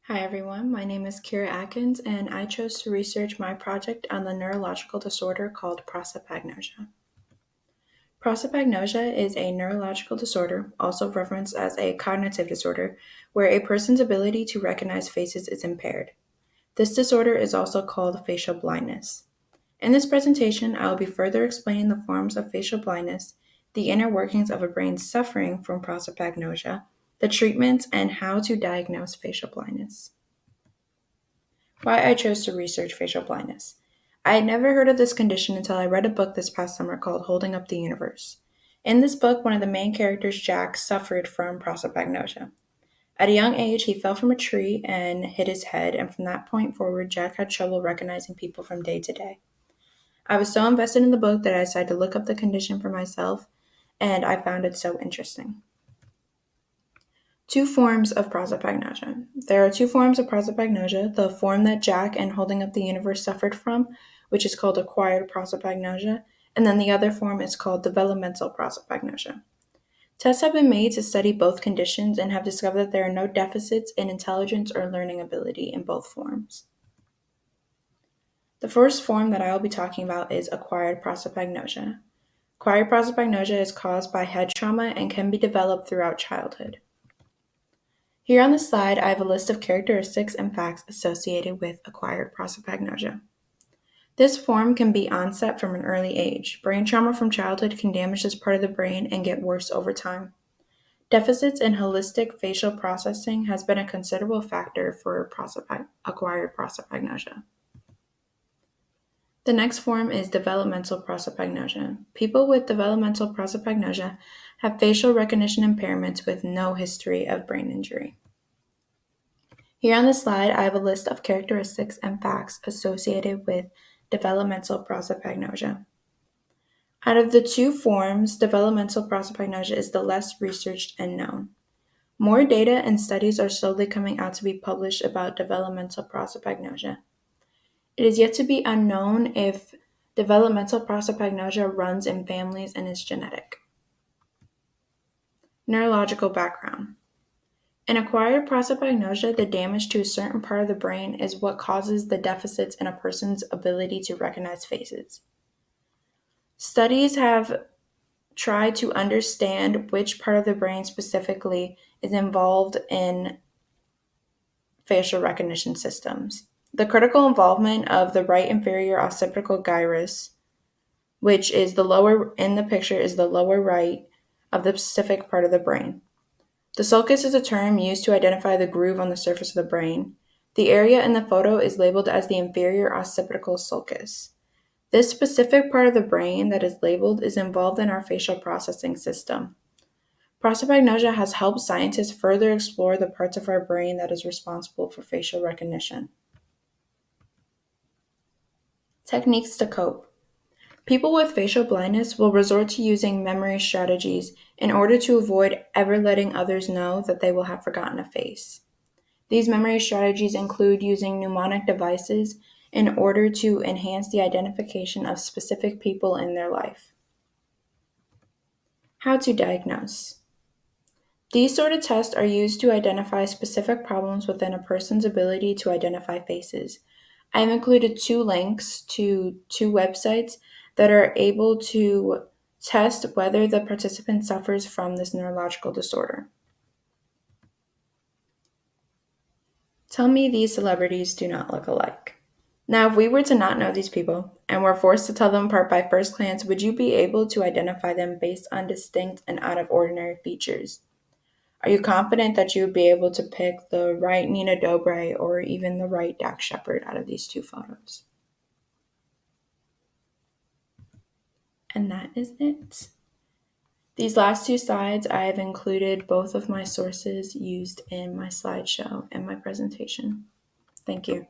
Hi everyone, my name is Kira Adkins and I chose to research my project on the neurological disorder called prosopagnosia. Prosopagnosia is a neurological disorder, also referenced as a cognitive disorder, where a person's ability to recognize faces is impaired. This disorder is also called facial blindness. In this presentation, I will be further explaining the forms of facial blindness, the inner workings of a brain suffering from prosopagnosia, the treatments, and how to diagnose facial blindness. Why I chose to research facial blindness. I had never heard of this condition until I read a book this past summer called Holding Up the Universe. In this book, one of the main characters, Jack, suffered from prosopagnosia. At a young age, he fell from a tree and hit his head, and from that point forward, Jack had trouble recognizing people from day to day. I was so invested in the book that I decided to look up the condition for myself, and I found it so interesting. Two forms of prosopagnosia. There are two forms of prosopagnosia, the form that Jack and Holding Up the Universe suffered from, which is called acquired prosopagnosia, and then the other form is called developmental prosopagnosia. Tests have been made to study both conditions and have discovered that there are no deficits in intelligence or learning ability in both forms. The first form that I will be talking about is acquired prosopagnosia. Acquired prosopagnosia is caused by head trauma and can be developed throughout childhood. Here on the slide, I have a list of characteristics and facts associated with acquired prosopagnosia. This form can be onset from an early age. Brain trauma from childhood can damage this part of the brain and get worse over time. Deficits in holistic facial processing has been a considerable factor for acquired prosopagnosia. The next form is developmental prosopagnosia. People with developmental prosopagnosia have facial recognition impairments with no history of brain injury. Here on the slide, I have a list of characteristics and facts associated with developmental prosopagnosia. Out of the two forms, developmental prosopagnosia is the less researched and known. More data and studies are slowly coming out to be published about developmental prosopagnosia. It is yet to be unknown if developmental prosopagnosia runs in families and is genetic. Neurological background. In acquired prosopagnosia, the damage to a certain part of the brain is what causes the deficits in a person's ability to recognize faces. Studies have tried to understand which part of the brain specifically is involved in facial recognition systems. The critical involvement of the right inferior occipital gyrus, which is the lower in the picture, is the lower right of the specific part of the brain. The sulcus is a term used to identify the groove on the surface of the brain. The area in the photo is labeled as the inferior occipital sulcus. This specific part of the brain that is labeled is involved in our facial processing system. Prosopagnosia has helped scientists further explore the parts of our brain that is responsible for facial recognition. Techniques to cope. People with facial blindness will resort to using memory strategies in order to avoid ever letting others know that they will have forgotten a face. These memory strategies include using mnemonic devices in order to enhance the identification of specific people in their life. How to diagnose. These sort of tests are used to identify specific problems within a person's ability to identify faces. I have included two links to two websites that are able to test whether the participant suffers from this neurological disorder. Tell me these celebrities do not look alike. Now, if we were to not know these people and were forced to tell them apart by first glance, would you be able to identify them based on distinct and out of ordinary features? Are you confident that you would be able to pick the right Nina Dobre or even the right Dax Shepard out of these two photos? And that is it. These last two slides, I have included both of my sources used in my slideshow and my presentation. Thank you.